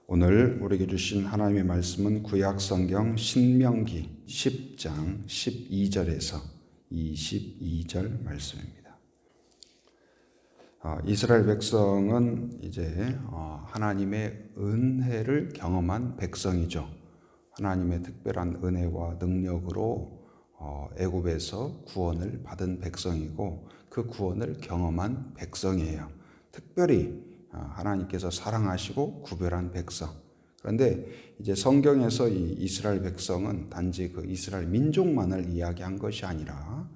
오늘 우리에게 주신 하나님의 말씀은 구약성경 신명기 10장 12절에서 22절 말씀입니다. 이스라엘 백성은 이제 하나님의 은혜를 경험한 백성이죠. 하나님의 특별한 은혜와 능력으로 애굽에서 구원을 받은 백성이고 그 구원을 경험한 백성이에요. 특별히 하나님께서 사랑하시고 구별한 백성. 그런데 이제 성경에서 이 이스라엘 백성은 단지 그 이스라엘 민족만을 이야기한 것이 아니라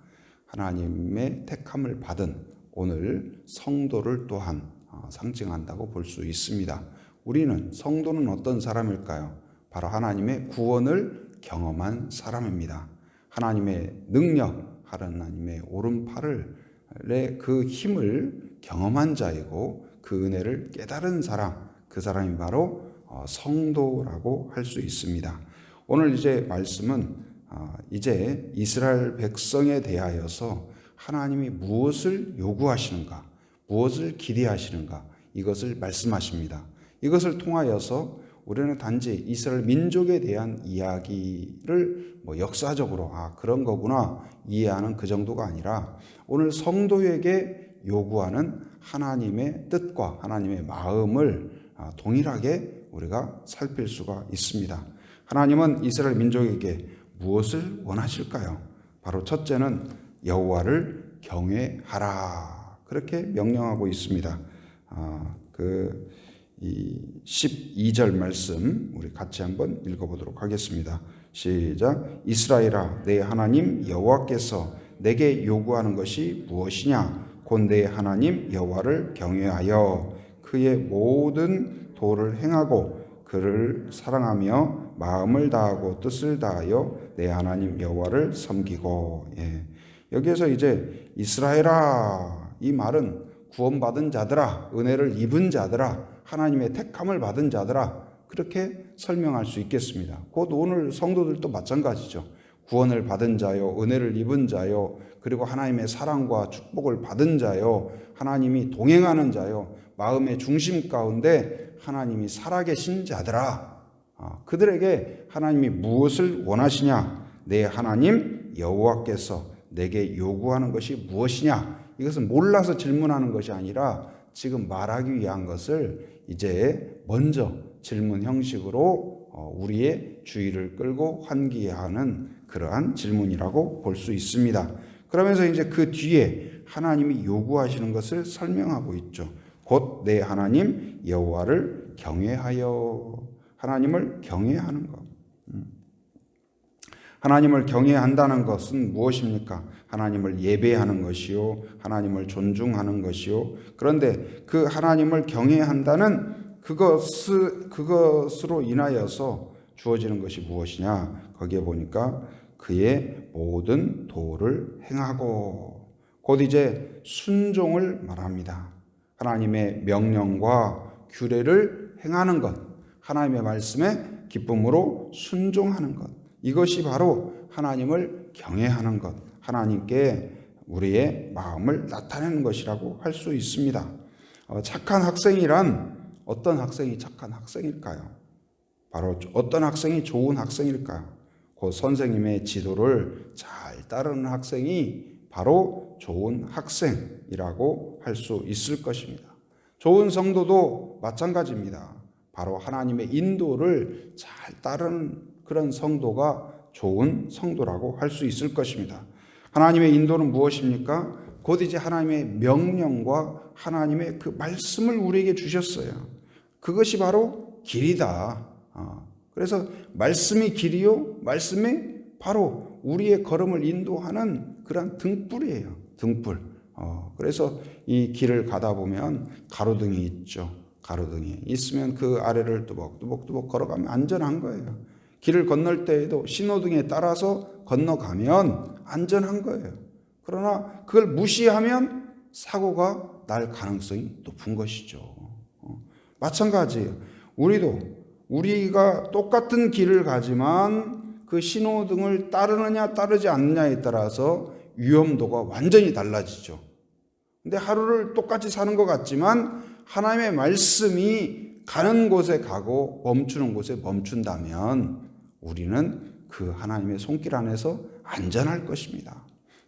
하나님의 택함을 받은 오늘 성도를 또한 상징한다고 볼 수 있습니다. 우리는 성도는 어떤 사람일까요? 바로 하나님의 구원을 경험한 사람입니다. 하나님의 능력, 하나님의 오른팔의 그 힘을 경험한 자이고 그 은혜를 깨달은 사람, 그 사람이 바로 성도라고 할 수 있습니다. 오늘 이제 말씀은 이제 이스라엘 백성에 대하여서 하나님이 무엇을 요구하시는가, 무엇을 기대하시는가, 이것을 말씀하십니다. 이것을 통하여서 우리는 단지 이스라엘 민족에 대한 이야기를 역사적으로 그런 거구나 이해하는 그 정도가 아니라 오늘 성도에게 요구하는 하나님의 뜻과 하나님의 마음을 동일하게 우리가 살필 수가 있습니다. 하나님은 이스라엘 민족에게 무엇을 원하실까요? 바로 첫째는 여호와를 경외하라, 그렇게 명령하고 있습니다. 이 12절 말씀 우리 같이 한번 읽어보도록 하겠습니다. 시작. 이스라엘아, 내 하나님 여호와께서 내게 요구하는 것이 무엇이냐? 곧 내 하나님 여호와를 경외하여 그의 모든 도를 행하고 그를 사랑하며 마음을 다하고 뜻을 다하여 내 하나님 여호와를 섬기고. 여기에서 이제 이스라엘아, 이 말은 구원받은 자들아, 은혜를 입은 자들아, 하나님의 택함을 받은 자들아, 그렇게 설명할 수 있겠습니다. 곧 오늘 성도들도 마찬가지죠. 구원을 받은 자요, 은혜를 입은 자요, 그리고 하나님의 사랑과 축복을 받은 자요, 하나님이 동행하는 자요, 마음의 중심 가운데 하나님이 살아계신 자들아, 그들에게 하나님이 무엇을 원하시냐? 내 하나님 여호와께서 내게 요구하는 것이 무엇이냐? 이것은 몰라서 질문하는 것이 아니라 지금 말하기 위한 것을 이제 먼저 질문 형식으로 우리의 주의를 끌고 환기하는 그러한 질문이라고 볼 수 있습니다. 그러면서 이제 그 뒤에 하나님이 요구하시는 것을 설명하고 있죠. 곧 내 하나님 여호와를 경외하여. 하나님을 경외하는 것. 하나님을 경외한다는 것은 무엇입니까? 하나님을 예배하는 것이요, 하나님을 존중하는 것이요. 그런데 그 하나님을 경외한다는 그것으로 인하여서 주어지는 것이 무엇이냐? 거기에 보니까 그의 모든 도를 행하고, 곧 이제 순종을 말합니다. 하나님의 명령과 규례를 행하는 것, 하나님의 말씀에 기쁨으로 순종하는 것, 이것이 바로 하나님을 경외하는 것, 하나님께 우리의 마음을 나타내는 것이라고 할 수 있습니다. 착한 학생이란 어떤 학생이 착한 학생일까요? 바로 어떤 학생이 좋은 학생일까요? 그 선생님의 지도를 잘 따르는 학생이 바로 좋은 학생이라고 할 수 있을 것입니다. 좋은 성도도 마찬가지입니다. 바로 하나님의 인도를 잘 따르는 그런 성도가 좋은 성도라고 할 수 있을 것입니다. 하나님의 인도는 무엇입니까? 곧 이제 하나님의 명령과 하나님의 그 말씀을 우리에게 주셨어요. 그것이 바로 길이다. 그래서 말씀이 길이요, 말씀이 바로 우리의 걸음을 인도하는 그런 등불이에요. 등불. 그래서 이 길을 가다 보면 가로등이 있죠. 가로등이 있으면 그 아래를 뚜벅뚜벅 걸어가면 안전한 거예요. 길을 건널 때에도 신호등에 따라서 건너가면 안전한 거예요. 그러나 그걸 무시하면 사고가 날 가능성이 높은 것이죠. 마찬가지예요. 우리가 똑같은 길을 가지만 그 신호등을 따르느냐 따르지 않느냐에 따라서 위험도가 완전히 달라지죠. 근데 하루를 똑같이 사는 것 같지만 하나님의 말씀이 가는 곳에 가고 멈추는 곳에 멈춘다면 우리는 그 하나님의 손길 안에서 안전할 것입니다.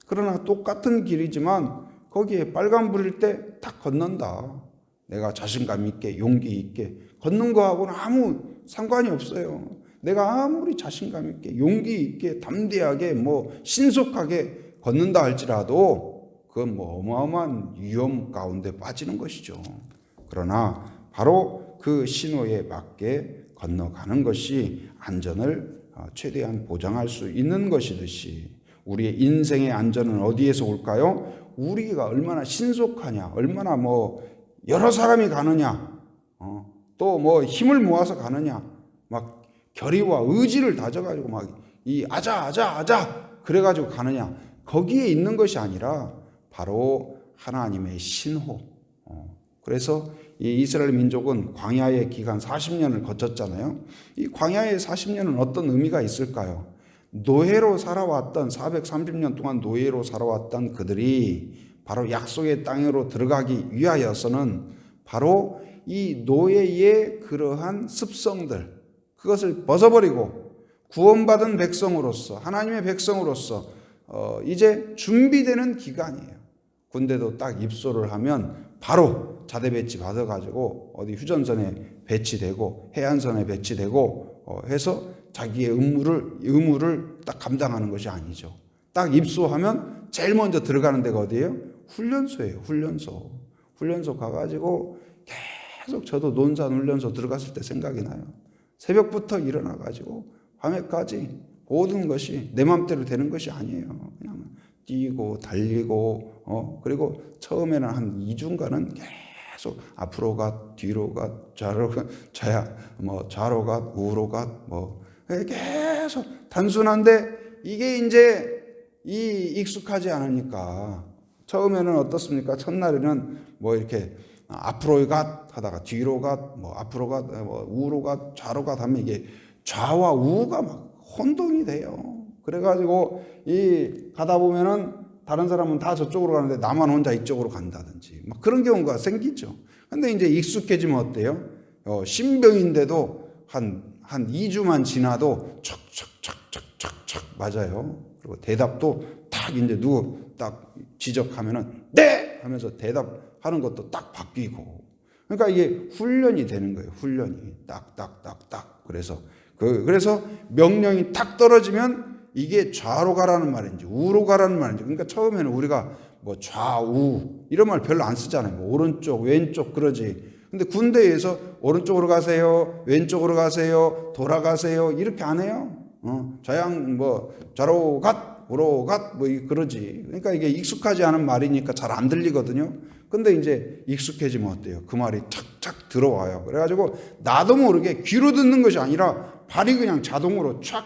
그러나 똑같은 길이지만 거기에 빨간불일 때 딱 건넌다. 내가 자신감 있게 용기 있게 걷는 거하고는 아무 상관이 없어요. 내가 아무리 자신감 있게 용기 있게 담대하게 신속하게 걷는다 할지라도 그건 어마어마한 위험 가운데 빠지는 것이죠. 그러나 바로 그 신호에 맞게 건너가는 것이 안전을 최대한 보장할 수 있는 것이듯이 우리의 인생의 안전은 어디에서 올까요? 우리가 얼마나 신속하냐, 얼마나 여러 사람이 가느냐, 또 힘을 모아서 가느냐, 막 결의와 의지를 다져가지고 아자 그래가지고 가느냐, 거기에 있는 것이 아니라 바로 하나님의 신호. 그래서 이 이스라엘 민족은 광야의 기간 40년을 거쳤잖아요. 이 광야의 40년은 어떤 의미가 있을까요? 노예로 살아왔던 430년 동안 노예로 살아왔던 그들이 바로 약속의 땅으로 들어가기 위하여서는 바로 이 노예의 그러한 습성들, 그것을 벗어버리고 구원받은 백성으로서, 하나님의 백성으로서 이제 준비되는 기간이에요. 군대도 딱 입소를 하면 바로 자대 배치 받아가지고 어디 휴전선에 배치되고 해안선에 배치되고 해서 자기의 의무를 딱 감당하는 것이 아니죠. 딱 입소하면 제일 먼저 들어가는 데가 어디예요? 훈련소예요. 훈련소 가가지고 계속 저도 논산훈련소 들어갔을 때 생각이 나요. 새벽부터 일어나가지고 밤에까지 모든 것이 내 맘대로 되는 것이 아니에요. 그냥 뛰고 달리고 그리고 처음에는 한 2주간은 계속 앞으로 가 뒤로 가 좌로 가 좌로 가 우로 가 계속 단순한데 이게 이제 익숙하지 않으니까 처음에는 어떻습니까? 첫날에는 이렇게 앞으로 가 하다가 뒤로 가 앞으로 가 우로 가 좌로 가 하면 이게 좌와 우가 막 혼동이 돼요. 그래가지고 가다 보면은 다른 사람은 다 저쪽으로 가는데 나만 혼자 이쪽으로 간다든지 그런 경우가 생기죠. 근데 이제 익숙해지면 어때요? 신병인데도 한 2주만 지나도 척척척척척척 맞아요. 그리고 대답도 딱 이제 누구 딱 지적하면은 네 하면서 대답하는 것도 딱 바뀌고. 그러니까 이게 훈련이 되는 거예요. 훈련이 딱딱딱딱. 그래서 명령이 딱 떨어지면 이게 좌로 가라는 말인지 우로 가라는 말인지. 그러니까 처음에는 우리가 좌우 이런 말 별로 안 쓰잖아요. 오른쪽 왼쪽 그러지. 근데 군대에서 오른쪽으로 가세요, 왼쪽으로 가세요, 돌아가세요 이렇게 안 해요. 좌양 좌로 갓, 우로 갓 그러지. 그러니까 이게 익숙하지 않은 말이니까 잘 안 들리거든요. 근데 이제 익숙해지면 어때요? 그 말이 착착 들어와요. 그래가지고 나도 모르게 귀로 듣는 것이 아니라 발이 그냥 자동으로 촥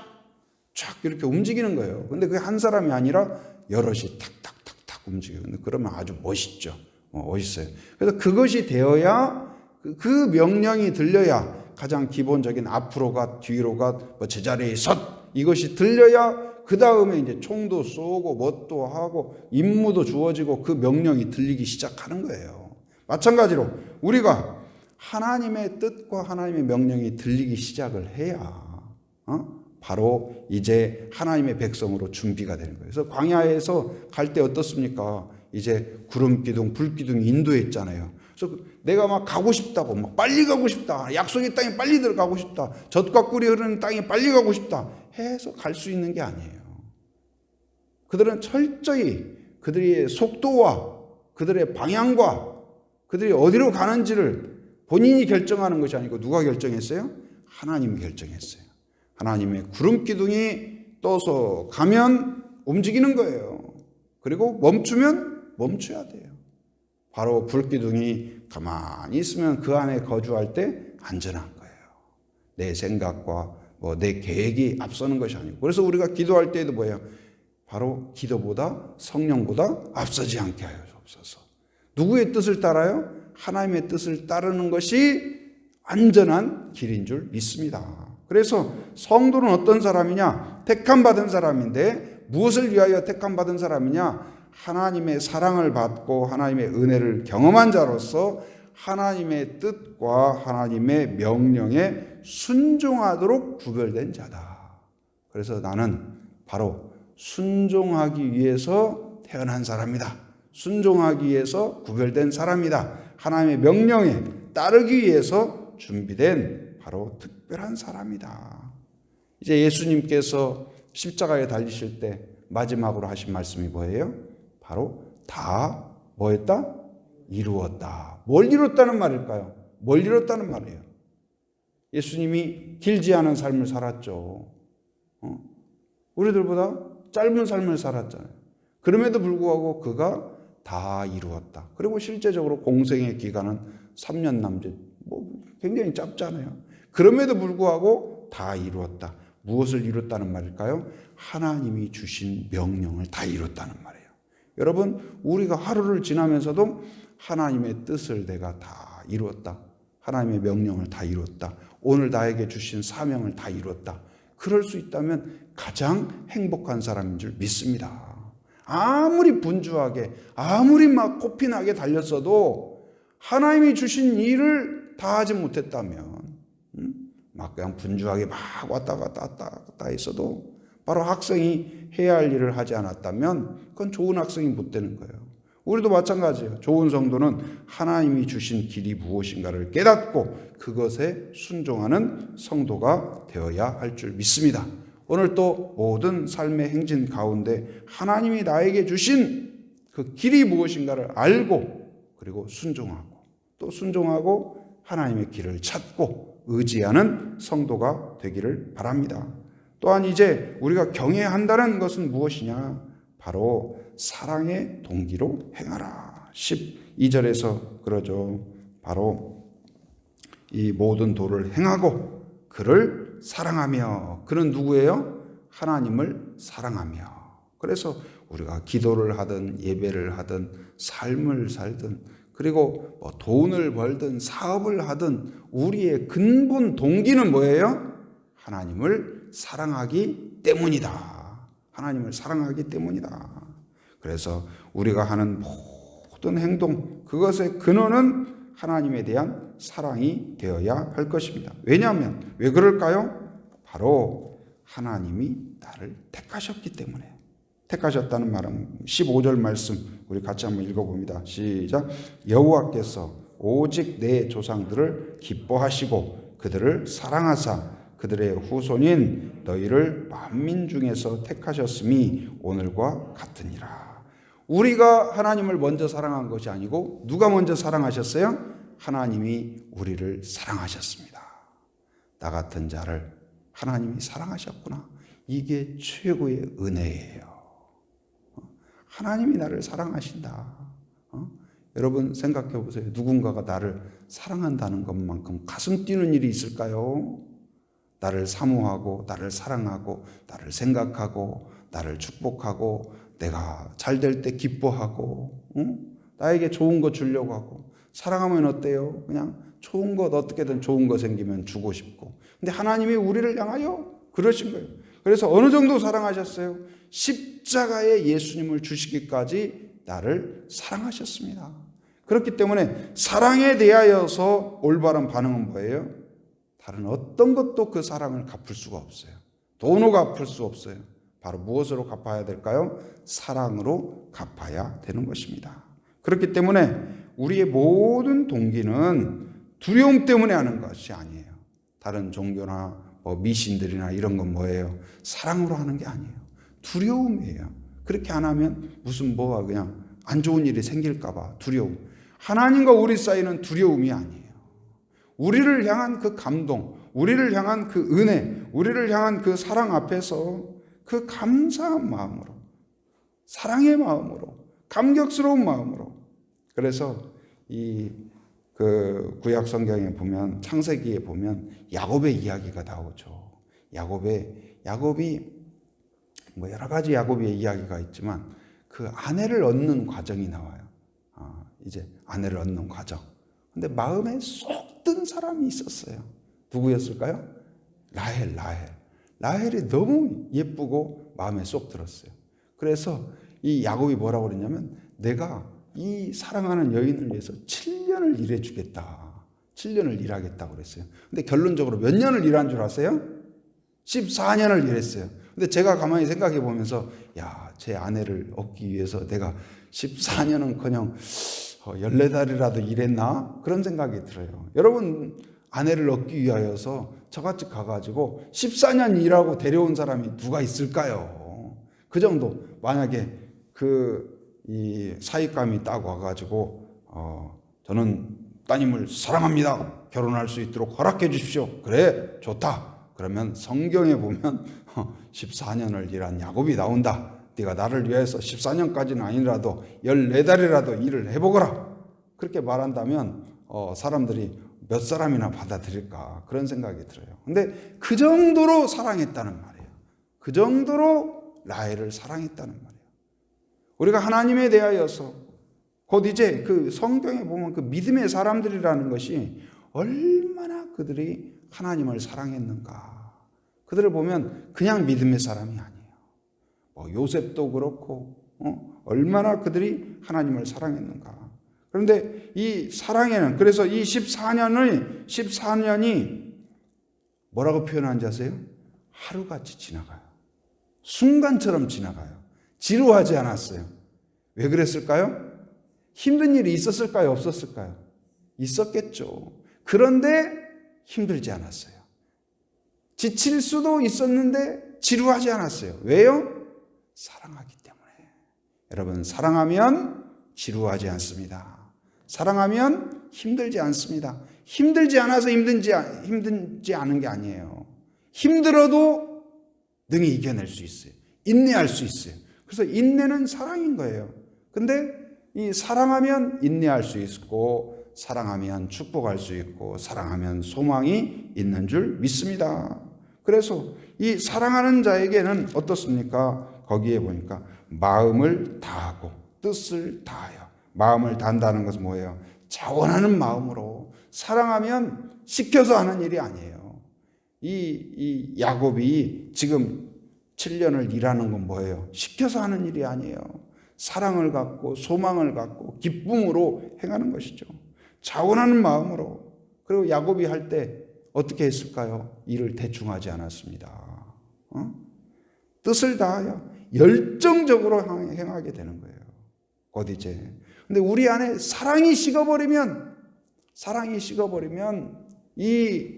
이렇게 움직이는 거예요. 근데 그게 한 사람이 아니라 여럿이 탁탁탁탁 움직여요. 근데 그러면 아주 멋있죠. 멋있어요. 그래서 그것이 되어야 그 명령이 들려야 가장 기본적인 앞으로 가 뒤로 가 제자리에 섰 이것이 들려야 그 다음에 이제 총도 쏘고 뭣도 하고 임무도 주어지고 그 명령이 들리기 시작하는 거예요. 마찬가지로 우리가 하나님의 뜻과 하나님의 명령이 들리기 시작을 해야 바로 이제 하나님의 백성으로 준비가 되는 거예요. 그래서 광야에서 갈 때 어떻습니까? 이제 구름 기둥, 불 기둥이 인도했잖아요. 그래서 내가 막 가고 싶다고, 막 빨리 가고 싶다. 약속의 땅에 빨리 들어가고 싶다. 젖과 꿀이 흐르는 땅에 빨리 가고 싶다. 해서 갈 수 있는 게 아니에요. 그들은 철저히 그들의 속도와 그들의 방향과 그들이 어디로 가는지를 본인이 결정하는 것이 아니고 누가 결정했어요? 하나님이 결정했어요. 하나님의 구름 기둥이 떠서 가면 움직이는 거예요. 그리고 멈추면 멈춰야 돼요. 바로 불기둥이 가만히 있으면 그 안에 거주할 때 안전한 거예요. 내 생각과 내 계획이 앞서는 것이 아니고. 그래서 우리가 기도할 때에도 뭐예요? 바로 기도보다 성령보다 앞서지 않게 하여 주옵소서. 누구의 뜻을 따라요? 하나님의 뜻을 따르는 것이 안전한 길인 줄 믿습니다. 그래서 성도는 어떤 사람이냐? 택함받은 사람인데 무엇을 위하여 택함받은 사람이냐? 하나님의 사랑을 받고 하나님의 은혜를 경험한 자로서 하나님의 뜻과 하나님의 명령에 순종하도록 구별된 자다. 그래서 나는 바로 순종하기 위해서 태어난 사람이다. 순종하기 위해서 구별된 사람이다. 하나님의 명령에 따르기 위해서 준비된 바로 특별한 사람이다. 이제 예수님께서 십자가에 달리실 때 마지막으로 하신 말씀이 뭐예요? 바로 다 뭐했다? 이루었다. 뭘 이뤘다는 말일까요? 뭘 이뤘다는 말이에요? 예수님이 길지 않은 삶을 살았죠. 우리들보다 짧은 삶을 살았잖아요. 그럼에도 불구하고 그가 다 이루었다. 그리고 실제적으로 공생의 기간은 3년 남짓, 굉장히 짧잖아요. 그럼에도 불구하고 다 이루었다. 무엇을 이뤘다는 말일까요? 하나님이 주신 명령을 다 이뤘다는 말이에요. 여러분, 우리가 하루를 지나면서도 하나님의 뜻을 내가 다 이루었다. 하나님의 명령을 다 이루었다. 오늘 나에게 주신 사명을 다 이루었다. 그럴 수 있다면 가장 행복한 사람인 줄 믿습니다. 아무리 분주하게, 아무리 막 코피나게 달렸어도 하나님이 주신 일을 다 하지 못했다면, 막 그냥 분주하게 막 왔다 갔다 했어도 바로 학생이 해야 할 일을 하지 않았다면 그건 좋은 학생이 못 되는 거예요. 우리도 마찬가지예요. 좋은 성도는 하나님이 주신 길이 무엇인가를 깨닫고 그것에 순종하는 성도가 되어야 할 줄 믿습니다. 오늘 또 모든 삶의 행진 가운데 하나님이 나에게 주신 그 길이 무엇인가를 알고 그리고 순종하고 또 순종하고 하나님의 길을 찾고 의지하는 성도가 되기를 바랍니다. 또한 이제 우리가 경외한다는 것은 무엇이냐? 바로 사랑의 동기로 행하라. 12절에서 그러죠. 바로 이 모든 도를 행하고 그를 사랑하며. 그는 누구예요? 하나님을 사랑하며. 그래서 우리가 기도를 하든 예배를 하든 삶을 살든 그리고 돈을 벌든 사업을 하든 우리의 근본 동기는 뭐예요? 하나님을 사랑하기 때문이다. 하나님을 사랑하기 때문이다. 그래서 우리가 하는 모든 행동, 그것의 근원은 하나님에 대한 사랑이 되어야 할 것입니다. 왜냐하면 왜 그럴까요? 바로 하나님이 나를 택하셨기 때문에. 택하셨다는 말은 15절 말씀 우리 같이 한번 읽어봅니다. 시작. 여호와께서 오직 내 조상들을 기뻐하시고 그들을 사랑하사 그들의 후손인 너희를 만민 중에서 택하셨음이 오늘과 같으니라. 우리가 하나님을 먼저 사랑한 것이 아니고 누가 먼저 사랑하셨어요? 하나님이 우리를 사랑하셨습니다. 나 같은 자를 하나님이 사랑하셨구나. 이게 최고의 은혜예요. 하나님이 나를 사랑하신다. 여러분 생각해 보세요. 누군가가 나를 사랑한다는 것만큼 가슴 뛰는 일이 있을까요? 나를 사모하고 나를 사랑하고 나를 생각하고 나를 축복하고 내가 잘 될 때 기뻐하고 나에게 좋은 거 주려고 하고. 사랑하면 어때요? 그냥 좋은 것, 어떻게든 좋은 거 생기면 주고 싶고. 근데 하나님이 우리를 향하여 그러신 거예요. 그래서 어느 정도 사랑하셨어요? 십자가에 예수님을 주시기까지 나를 사랑하셨습니다. 그렇기 때문에 사랑에 대하여서 올바른 반응은 뭐예요? 다른 어떤 것도 그 사랑을 갚을 수가 없어요. 돈으로 갚을 수 없어요. 바로 무엇으로 갚아야 될까요? 사랑으로 갚아야 되는 것입니다. 그렇기 때문에 우리의 모든 동기는 두려움 때문에 하는 것이 아니에요. 다른 종교나 미신들이나 이런 건 뭐예요? 사랑으로 하는 게 아니에요. 두려움이에요. 그렇게 안 하면 무슨 뭐가 그냥 안 좋은 일이 생길까 봐 두려움. 하나님과 우리 사이는 두려움이 아니에요. 우리를 향한 그 감동, 우리를 향한 그 은혜, 우리를 향한 그 사랑 앞에서 그 감사한 마음으로, 사랑의 마음으로, 감격스러운 마음으로. 그래서 그 구약 성경에 보면 창세기에 보면 야곱의 이야기가 나오죠. 야곱이 여러 가지 야곱의 이야기가 있지만 그 아내를 얻는 과정이 나와요. 이제 아내를 얻는 과정. 근데 마음에 쏙 든 사람이 있었어요. 누구였을까요? 라헬이 너무 예쁘고 마음에 쏙 들었어요. 그래서 이 야곱이 뭐라고 그랬냐면 내가 이 사랑하는 여인을 위해서 7년을 일해주겠다. 7년을 일하겠다고 그랬어요. 근데 결론적으로 몇 년을 일한 줄 아세요? 14년을 일했어요. 근데 제가 가만히 생각해 보면서 야, 제 아내를 얻기 위해서 내가 14년은커녕 14달이라도 일했나? 그런 생각이 들어요. 여러분, 아내를 얻기 위하여서 저같이 가가지고 14년 일하고 데려온 사람이 누가 있을까요? 그 정도. 만약에 이 사익감이 딱 와가지고 저는 따님을 사랑합니다. 결혼할 수 있도록 허락해 주십시오. 그래, 좋다. 그러면 성경에 보면 14년을 일한 야곱이 나온다. 네가 나를 위해서 14년까지는 아니라도 14달이라도 일을 해보거라. 그렇게 말한다면 사람들이 몇 사람이나 받아들일까 그런 생각이 들어요. 근데 그 정도로 사랑했다는 말이에요. 그 정도로 라헬을 사랑했다는 말이에요. 우리가 하나님에 대하여서 곧 이제 그 성경에 보면 그 믿음의 사람들이라는 것이 얼마나 그들이 하나님을 사랑했는가. 그들을 보면 그냥 믿음의 사람이 아니에요. 요셉도 그렇고 얼마나 그들이 하나님을 사랑했는가. 그런데 이 사랑에는 그래서 이 14년이 뭐라고 표현하는지 아세요? 하루같이 지나가요. 순간처럼 지나가요. 지루하지 않았어요. 왜 그랬을까요? 힘든 일이 있었을까요? 없었을까요? 있었겠죠. 그런데 힘들지 않았어요. 지칠 수도 있었는데 지루하지 않았어요. 왜요? 사랑하기 때문에. 여러분, 사랑하면 지루하지 않습니다. 사랑하면 힘들지 않습니다. 힘들지 않아서 힘든지 않은 게 아니에요. 힘들어도 능히 이겨낼 수 있어요. 인내할 수 있어요. 그래서 인내는 사랑인 거예요. 근데 이 사랑하면 인내할 수 있고, 사랑하면 축복할 수 있고, 사랑하면 소망이 있는 줄 믿습니다. 그래서 이 사랑하는 자에게는 어떻습니까? 거기에 보니까 마음을 다하고 뜻을 다하여. 마음을 다한다는 것은 뭐예요? 자원하는 마음으로. 사랑하면 시켜서 하는 일이 아니에요. 이 야곱이 지금 7년을 일하는 건 뭐예요? 시켜서 하는 일이 아니에요. 사랑을 갖고 소망을 갖고 기쁨으로 행하는 것이죠. 자원하는 마음으로. 그리고 야곱이 할 때 어떻게 했을까요? 일을 대충 하지 않았습니다. 뜻을 다하여 열정적으로 행하게 되는 거예요. 곧 이제. 근데 우리 안에 사랑이 식어버리면 이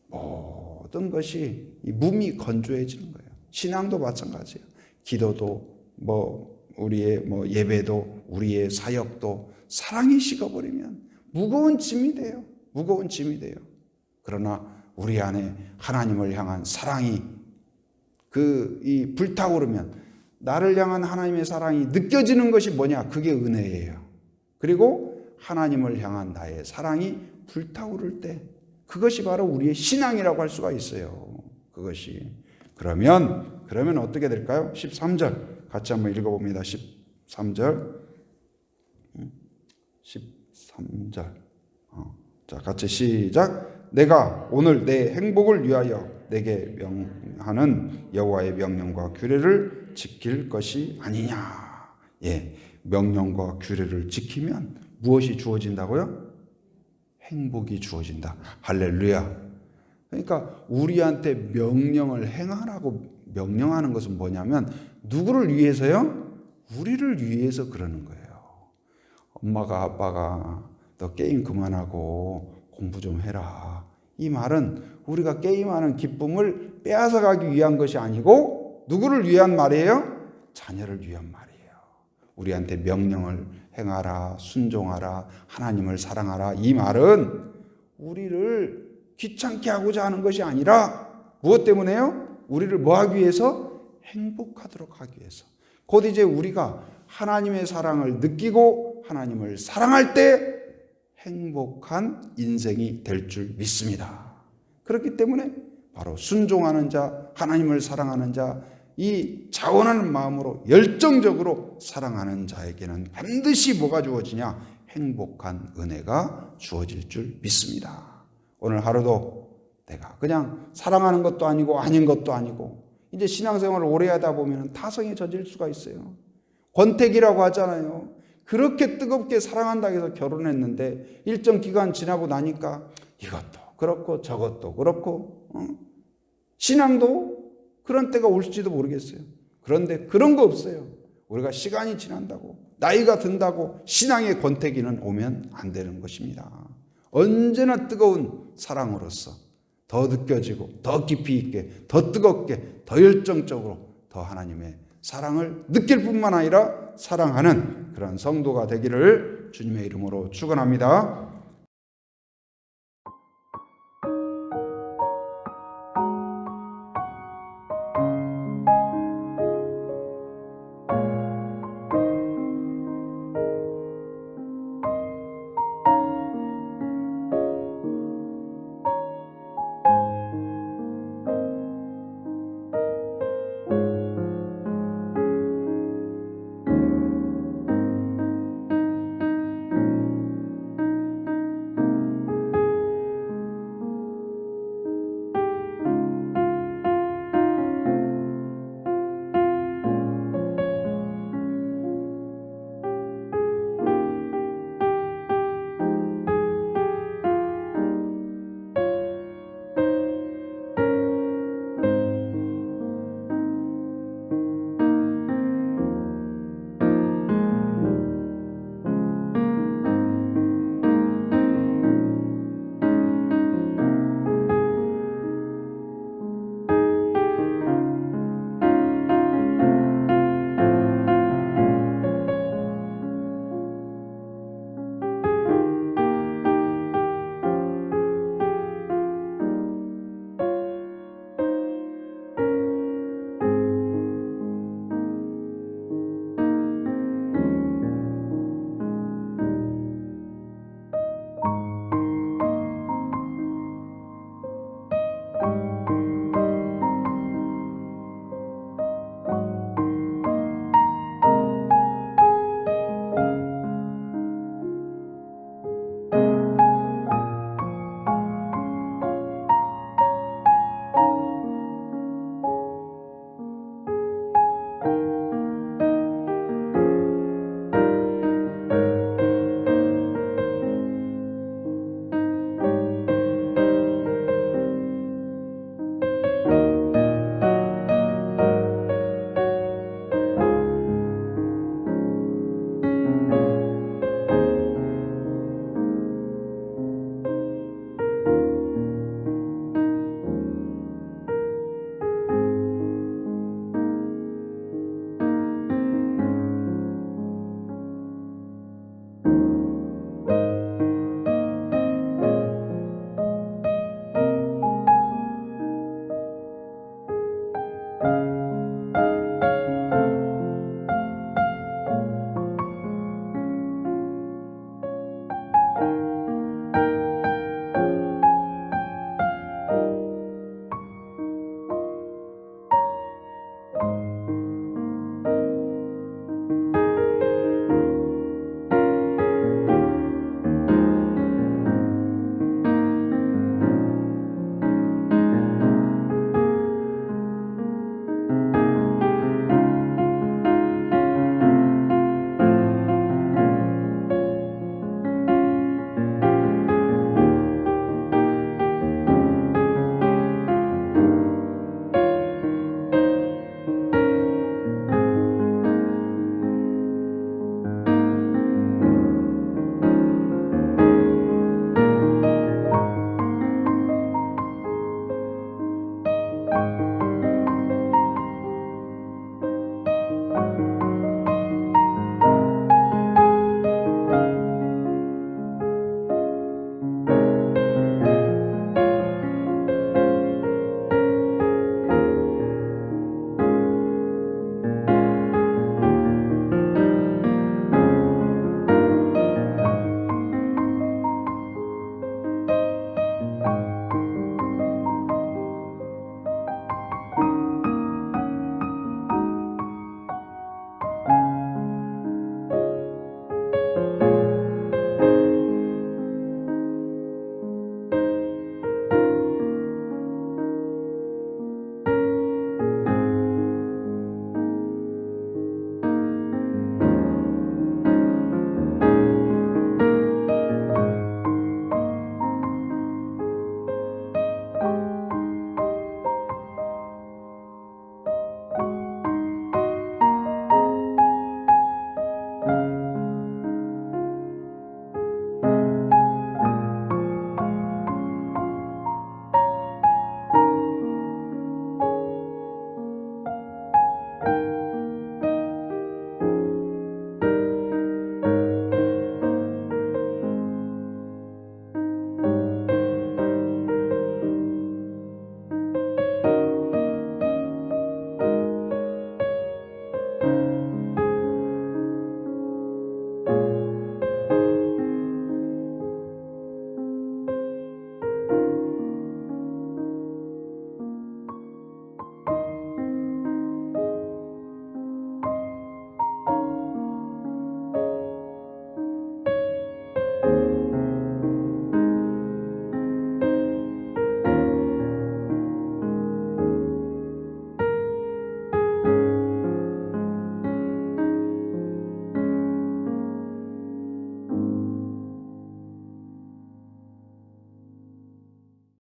모든 것이 이 몸이 건조해지는 거예요. 신앙도 마찬가지예요. 기도도 우리의 예배도 우리의 사역도 사랑이 식어버리면 무거운 짐이 돼요. 그러나 우리 안에 하나님을 향한 사랑이 이 불타오르면 나를 향한 하나님의 사랑이 느껴지는 것이 뭐냐? 그게 은혜예요. 그리고 하나님을 향한 나의 사랑이 불타오를 때 그것이 바로 우리의 신앙이라고 할 수가 있어요. 그것이. 그러면 어떻게 될까요? 13절 같이 한번 읽어봅니다. 13절. 자, 같이 시작. 내가 오늘 내 행복을 위하여 내게 명하는 여호와의 명령과 규례를 지킬 것이 아니냐. 예, 명령과 규례를 지키면 무엇이 주어진다고요? 행복이 주어진다. 할렐루야. 그러니까 우리한테 명령을 행하라고 명령하는 것은 뭐냐면 누구를 위해서요? 우리를 위해서 그러는 거예요. 엄마가 아빠가 너 게임 그만하고 공부 좀 해라. 이 말은 우리가 게임하는 기쁨을 빼앗아가기 위한 것이 아니고 누구를 위한 말이에요? 자녀를 위한 말이에요. 우리한테 명령을 행하라, 순종하라, 하나님을 사랑하라. 이 말은 우리를 귀찮게 하고자 하는 것이 아니라 무엇 때문에요? 우리를 뭐 하기 위해서? 행복하도록 하기 위해서. 곧 이제 우리가 하나님의 사랑을 느끼고 하나님을 사랑할 때 행복한 인생이 될 줄 믿습니다. 그렇기 때문에 바로 순종하는 자, 하나님을 사랑하는 자, 이 자원하는 마음으로 열정적으로 사랑하는 자에게는 반드시 뭐가 주어지냐? 행복한 은혜가 주어질 줄 믿습니다. 오늘 하루도 내가 그냥 사랑하는 것도 아니고 아닌 것도 아니고 이제 신앙생활을 오래 하다 보면 타성에 젖을 수가 있어요. 권태기라고 하잖아요. 그렇게 뜨겁게 사랑한다고 해서 결혼했는데 일정 기간 지나고 나니까 이것도 그렇고 저것도 그렇고 신앙도 그런 때가 올지도 모르겠어요. 그런데 그런 거 없어요. 우리가 시간이 지난다고 나이가 든다고 신앙의 권태기는 오면 안 되는 것입니다. 언제나 뜨거운 사랑으로서 더 느껴지고 더 깊이 있게 더 뜨겁게 더 열정적으로 더 하나님의 사랑을 느낄 뿐만 아니라 사랑하는 그런 성도가 되기를 주님의 이름으로 축원합니다.